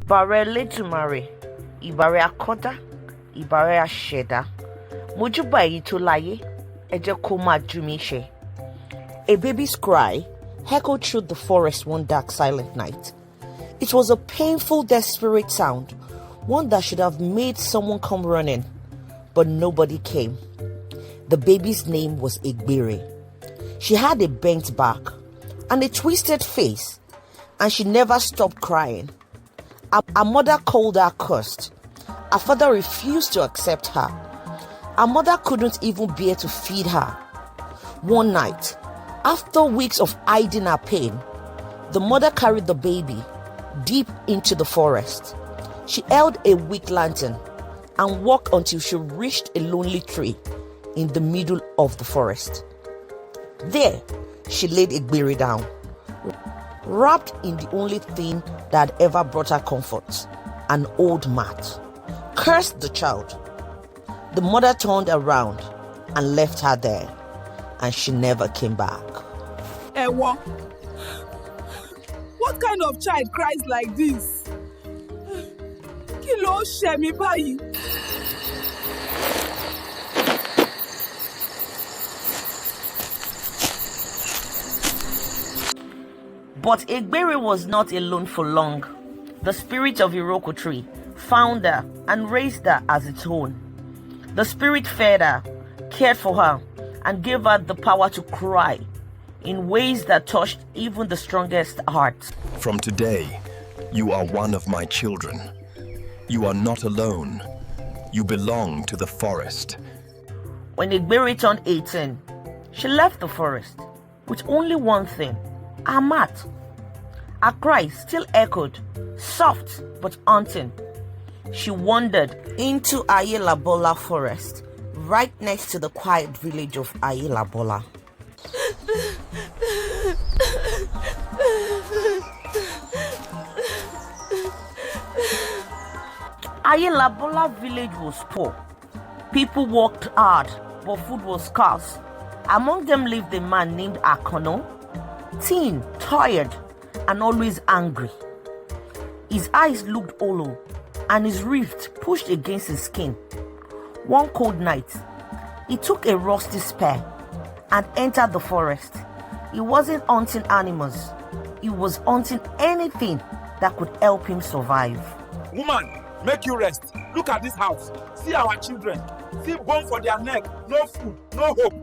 Ibare Letumare, Ibare Akoda, Ibare Asheda, Mujuba Itulaye, Ejekoma Jumishe. A baby's cry echoed through the forest one dark silent night. It was a painful, desperate sound, one that should have made someone come running, but nobody came. The baby's name was Egbere. She had a bent back and a twisted face, and she never stopped crying. Her mother called her cursed. Her father refused to accept her. Her mother couldn't even bear to feed her. One night, after weeks of hiding her pain, the mother carried the baby deep into the forest. She held a wick lantern and walked until she reached a lonely tree in the middle of the forest. There, she laid Egbere down, wrapped in the only thing that had ever brought her comfort, an old mat. Cursed the child. The mother turned around and left her there, and she never came back. Ewa, what kind of child cries like this? Kí ló ṣe mí báyìí? But Egbere was not alone for long. The spirit of Iroko tree found her and raised her as its own. The spirit fed her, cared for her, and gave her the power to cry in ways that touched even the strongest hearts. From today, you are one of my children. You are not alone. You belong to the forest. When Egbere turned 18, she left the forest with only one thing, her mat. Her cry still echoed, soft but haunting. She wandered into Ayelabola forest, right next to the quiet village of Ayelabola. Ayelabola village was poor. People worked hard, but food was scarce. Among them lived a man named Akono, thin, tired, and always angry. His eyes looked hollow, and his rift pushed against his skin. One cold night, he took a rusty spear and entered the forest. He wasn't hunting animals. He was hunting anything that could help him survive. Woman, make you rest. Look at this house. See our children. See bone for their neck. No food, no hope.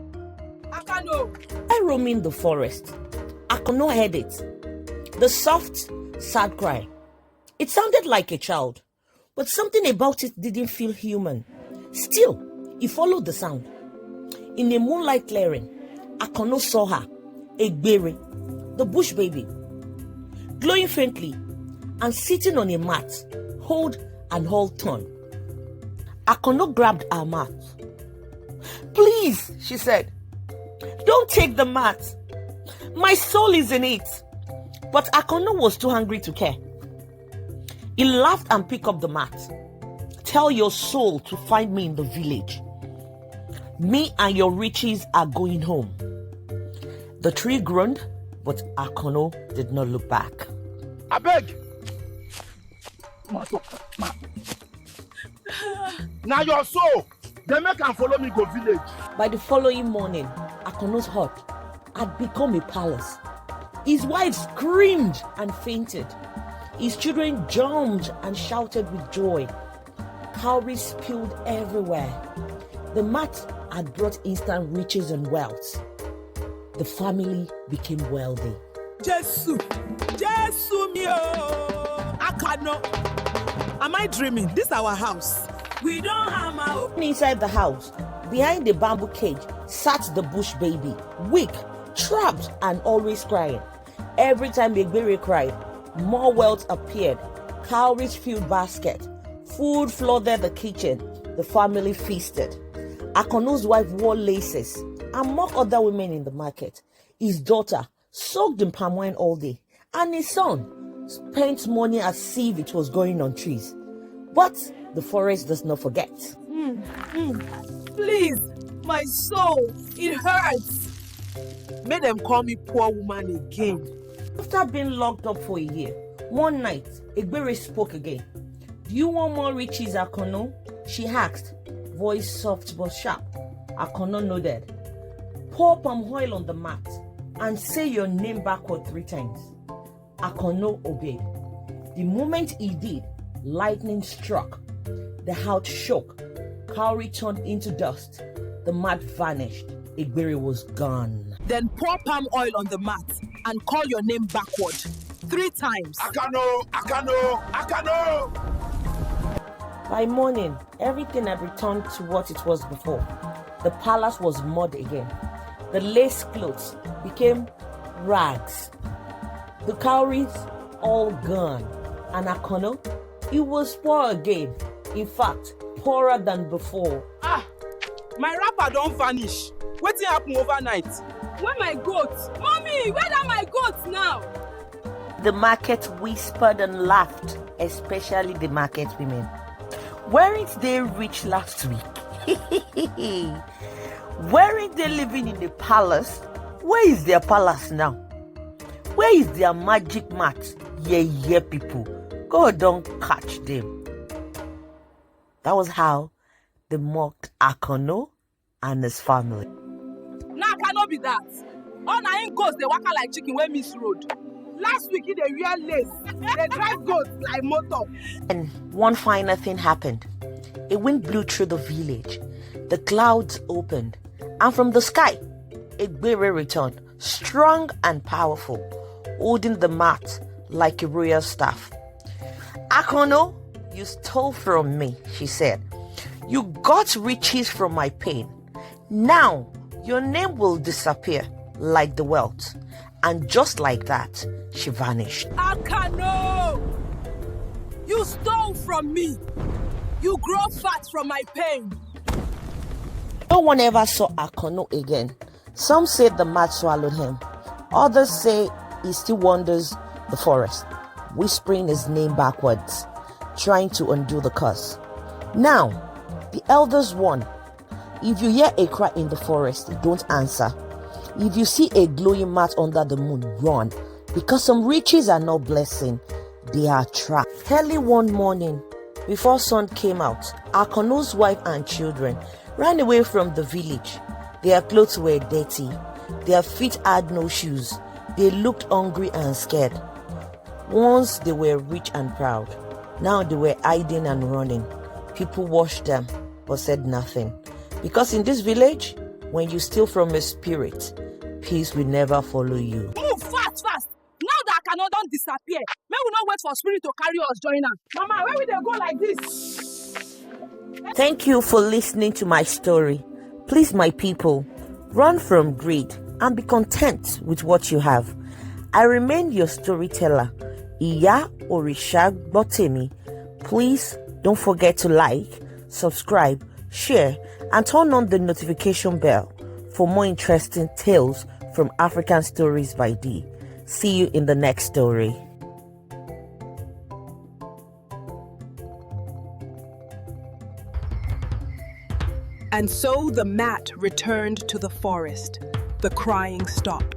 Akano. I roaming the forest. Akono heard it. The soft, sad cry. It sounded like a child, but something about it didn't feel human. Still, he followed the sound. In a moonlight clearing, Akono saw her, Egbere, the bush baby, glowing faintly and sitting on a mat, hold and hold torn. Akono grabbed her mat. "Please," she said, "don't take the mat. My soul is in it." But Akono was too hungry to care. He laughed and picked up the mat. "Tell your soul to find me in the village. Me and your riches are going home." The tree groaned, but Akono did not look back. I beg. Now your soul, they make and follow me go village. By the following morning, Akono's hut had become a palace. His wife screamed and fainted. His children jumped and shouted with joy. Cowries spilled everywhere. The mat had brought instant riches and wealth. The family became wealthy. Jesus mio. Akano. Am I dreaming? This is our house. We don't have our... Inside the house, behind the bamboo cage, sat the bush baby, weak, trapped, and always crying. Every time Egbere cried, more wealth appeared. Cowries filled basket. Food flooded the kitchen. The family feasted. Akono's wife wore laces and mocked other women in the market. His daughter soaked in palm wine all day. And his son spent money as if it was going on trees. But the forest does not forget. Please, my soul, it hurts. Make them call me poor woman again. After being locked up for a year, One night, Egbere spoke again. Do you want more riches, Akono? She asked, voice soft but sharp. Akono nodded. Pour palm oil on the mat and say your name backward 3 times. Akono obeyed. The moment he did, lightning struck. The house shook. Cowrie turned into dust. The mat vanished. Egbere was gone. Then pour palm oil on the mat and call your name backward 3 times. Akano, Akano, Akano. By morning, everything had returned to what it was before. The palace was mud again. The lace clothes became rags. The cowries all gone. And Akono, it was poor again. In fact, poorer than before. My wrapper don't vanish. Wetin happen overnight? Where my goats? Mommy, where are my goats now? The market whispered and laughed, especially the market women. Weren't they rich last week? Weren't they living in the palace? Where is their palace now? Where is their magic mat? Yeah, people. God don't catch them. That was how they mocked Akono and his family. Now cannot be that. All na him goats they waka like chicken wey miss road. Last week they wear lace. They drive goats like motor. And one final thing happened. A wind blew through the village. The clouds opened. And from the sky, Egbere returned, strong and powerful, holding the mat like a royal staff. Akono, you stole from me, she said. You got riches from my pain. Now, your name will disappear like the wealth. And just like that, she vanished. Akano! You stole from me. You grow fat from my pain. No one ever saw Akono again. Some say the mat swallowed him. Others say he still wanders the forest, whispering his name backwards, trying to undo the curse. Now, the elders warn. If you hear a cry in the forest, don't answer. If you see a glowing mat under the moon, run. Because some riches are not blessing, they are trapped. Early one morning, before sun came out, Akono's wife and children ran away from the village. Their clothes were dirty. Their feet had no shoes. They looked hungry and scared. Once they were rich and proud. Now they were hiding and running. People watched them but said nothing. Because in this village, when you steal from a spirit, peace will never follow you. Move fast. Now that Akano don't disappear, may we not wait for spirit to carry us join her. Mama, where will they go like this? Thank you for listening to my story. Please, my people, run from greed and be content with what you have. I remain your storyteller, Iya Orisha Botemi. Please don't forget to like, subscribe, share, and turn on the notification bell for more interesting tales from African Stories by D. See you in the next story. And so the mat returned to the forest. The crying stopped.